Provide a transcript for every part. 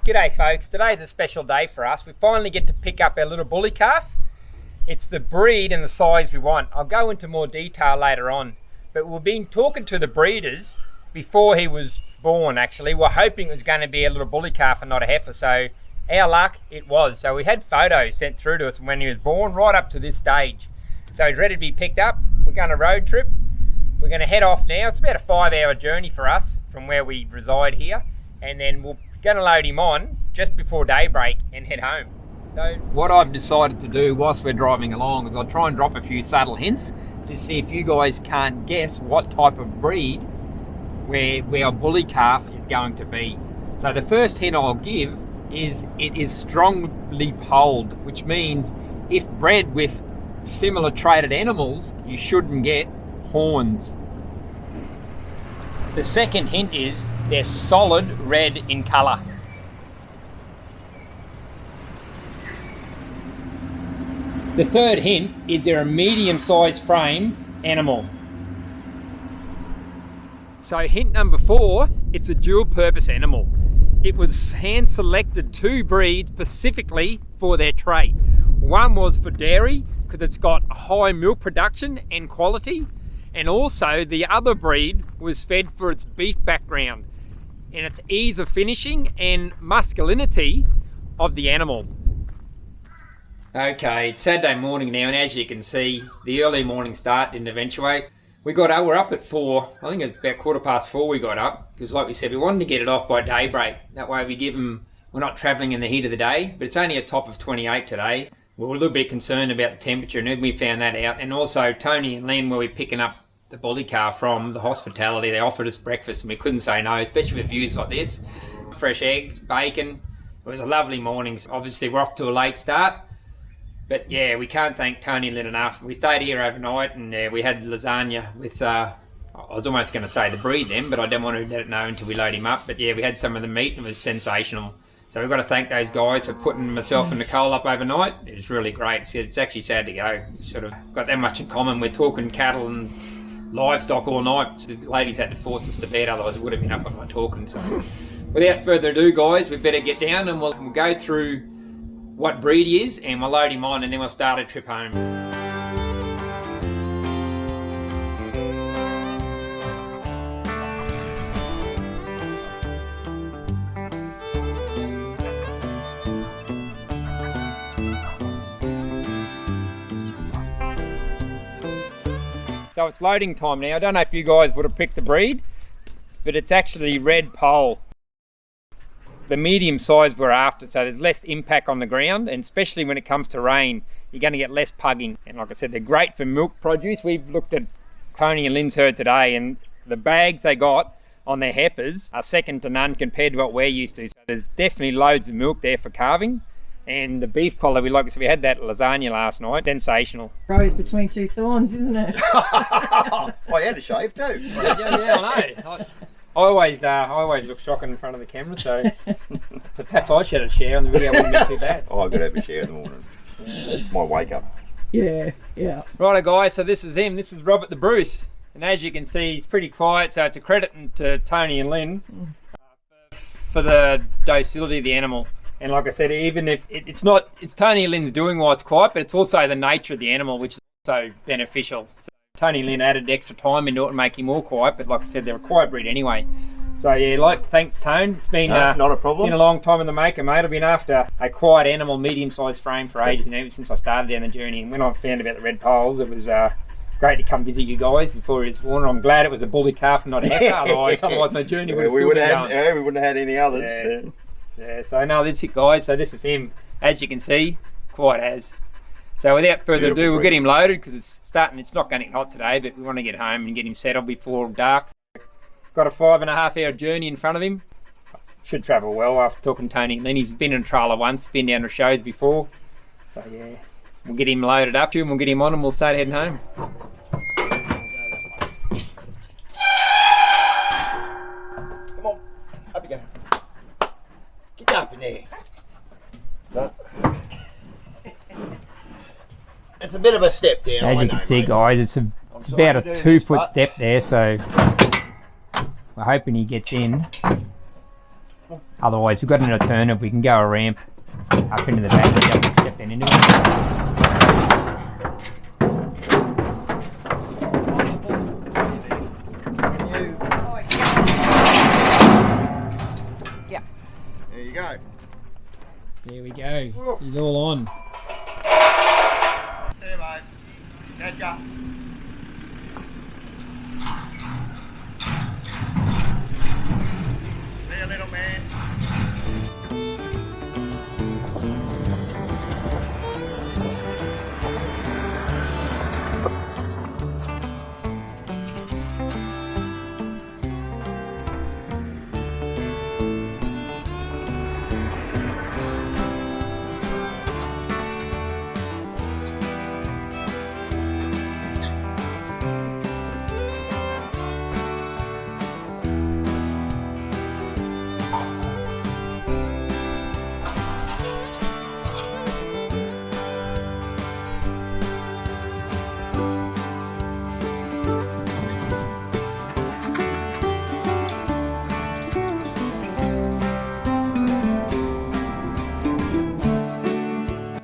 G'day folks, today's a special day for us. We finally get to pick up our little bully calf. It's the breed and the size we want. I'll go into more detail later on, but we've been talking to the breeders before he was born actually. We're hoping it was going to be a little bully calf and not a heifer, so our luck, it was. So we had photos sent through to us when he was born right up to this stage. So he's ready to be picked up. We're going to road trip. We're going to head off now. It's about a 5-hour journey for us from where we reside here, and then we're going to load him on just before daybreak and head home. So what I've decided to do whilst we're driving along is I'll try and drop a few subtle hints to see if you guys can't guess what type of breed where our bully calf is going to be. So the first hint I'll give is it is strongly polled, which means if bred with similar traded animals, you shouldn't get horns. The second hint is they're solid red in colour. The third hint is they're a medium-sized frame animal. So hint number 4, it's a dual-purpose animal. It was hand-selected 2 breeds specifically for their trait. One was for dairy because it's got high milk production and quality, and also the other breed was fed for its beef background and its ease of finishing and masculinity of the animal. Okay, it's Saturday morning now, and as you can see, the early morning start didn't eventuate. We're up at 4, I think it's about 4:15 we got up, because like we said, we wanted to get it off by daybreak. That way we're not travelling in the heat of the day, but it's only a top of 28 today. We were a little bit concerned about the temperature, and we found that out. And also Tony and Len, where we're picking up the bully calf from, the hospitality, they offered us breakfast and we couldn't say no, especially with views like this. Fresh eggs, bacon. It was a lovely morning. Obviously we're off to a late start, but yeah, we can't thank Tony and Lynn enough. We stayed here overnight, and we had lasagna with, I was almost going to say the breed then, but I didn't want to let it know until we load him up. But yeah, we had some of the meat and it was sensational. So we've got to thank those guys for putting myself and Nicole up overnight. It was really great. It's actually sad to go. We've sort of got that much in common. We're talking cattle and livestock all night. So the ladies had to force us to bed, otherwise it would have been up on my talking. So without further ado, guys, we better get down and we'll go through what breed he is, and we'll load him on, and then we'll start a trip home. So it's loading time now. I don't know if you guys would have picked the breed, but it's actually red poll. The medium size we're after, so there's less impact on the ground, and especially when it comes to rain, you're going to get less pugging. And like I said, they're great for milk produce. We've looked at Tony and Lynn's herd today, and the bags they got on their heifers are second to none compared to what we're used to. So there's definitely loads of milk there for calving. And the beef quality, like I said, we had that lasagna last night, sensational. Rose between 2 thorns, isn't it? I had a shave too. Yeah, I know. I always look shocking in front of the camera, so perhaps I should have a share on the video, wouldn't be too bad. Oh, I've got to have a share in the morning. It's my wake up. Yeah. Righto guys, so this is him. This is Robert the Bruce. And as you can see, he's pretty quiet, so it's a credit to Tony and Lynn for the docility of the animal. And like I said, even if it's Tony and Lynn's doing why it's quiet, but it's also the nature of the animal, which is also beneficial. So Tony and Lynn added extra time into it and make him more quiet, but like I said, they're a quiet breed anyway. So yeah, thanks Tone. It's been not a problem. Been a long time in the maker, mate. I've been after a quiet animal, medium-sized frame for ages, ever since I started down the journey. And when I found about the red poles, it was great to come visit you guys before he was born. I'm glad it was a bully calf and not a heifer. otherwise my journey would have still been going. Yeah, we wouldn't have had any others. Yeah, so no, that's it guys. So this is him, as you can see, quite as. So without further ado, we'll get him loaded because it's not getting hot today, but we want to get home and get him settled before dark. Got a 5.5 hour journey in front of him. Should travel well after talking to Tony. And then he's been in a trailer once, been down to shows before. So yeah, we'll get him loaded up and we'll get him on and we'll start heading home. Come on, up you go. Get up in there. No. It's a bit of a step down. As you can see, guys, it's about a 2-foot step there, so we're hoping he gets in. Otherwise, we've got an alternative. We can go a ramp up into the back and double step then into it. There you go. There we go. He's all on. There, mate. Catch up. There, little man.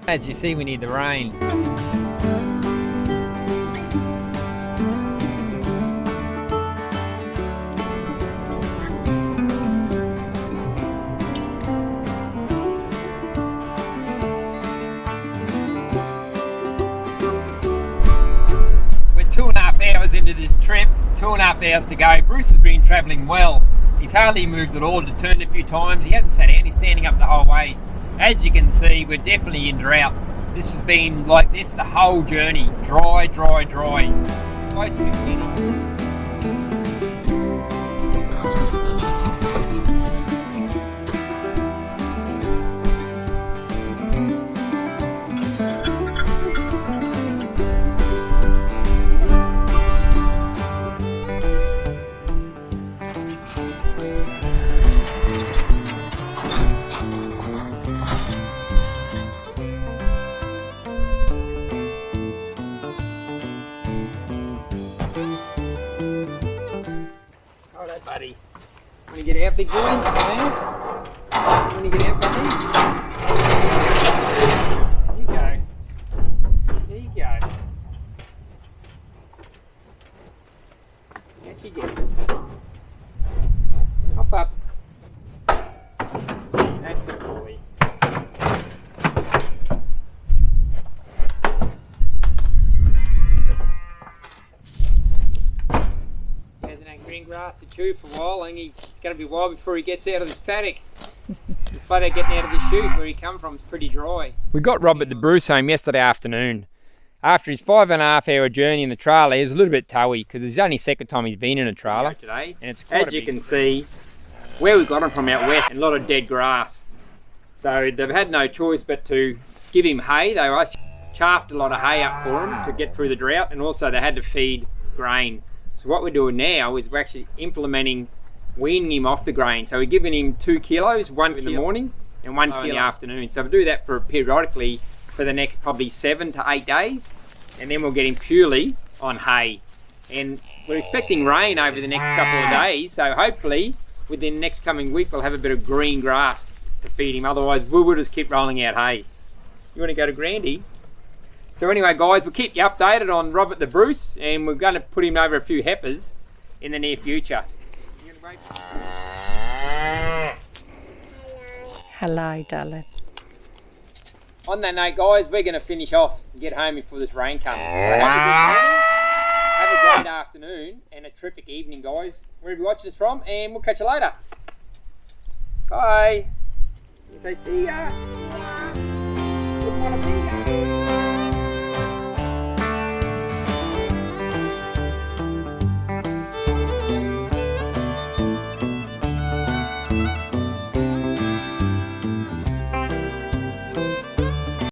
As you see, we need the rain. We're 2.5 hours into this trip, 2.5 hours to go. Bruce has been travelling well. He's hardly moved at all, just turned a few times. He hasn't sat down, he's standing up the whole way. As you can see, we're definitely in drought. This has been like this the whole journey. Dry, dry, dry. Close to beginning. Alright, buddy. Want to get out, big boy? Want to get out, buddy? There you go. There you go. Out you go. Hop up. That's the boy. Green grass to chew for a while. I think it's going to be a while before he gets out of this paddock. It's flat out getting out of the chute where he come from. It's pretty dry. We got Robert the Bruce home yesterday afternoon. After his 5.5 hour journey in the trailer, he was a little bit towy because it's the only second time he's been in a trailer today. And it's quite as you can see, where we got him from out west, and a lot of dead grass. So they've had no choice but to give him hay. They chaffed a lot of hay up for him to get through the drought, and also they had to feed grain. So what we're doing now is we're actually implementing weaning him off the grain. So we're giving him 2 kilos, 1 in the morning and 1 in the afternoon. So we'll do that for periodically for the next probably 7 to 8 days, and then we'll get him purely on hay. And we're expecting rain over the next couple of days, so hopefully within the next coming week we'll have a bit of green grass to feed him. Otherwise we'll just keep rolling out hay. You want to go to Grandy? So anyway guys, we'll keep you updated on Robert the Bruce, and we're going to put him over a few heifers in the near future. Hello, darling. On that note guys, we're going to finish off and get home before this rain comes. So have a good morning, have a great afternoon, and a terrific evening guys, wherever you watch this from, and we'll catch you later. Bye. You say see ya. Good morning, see ya.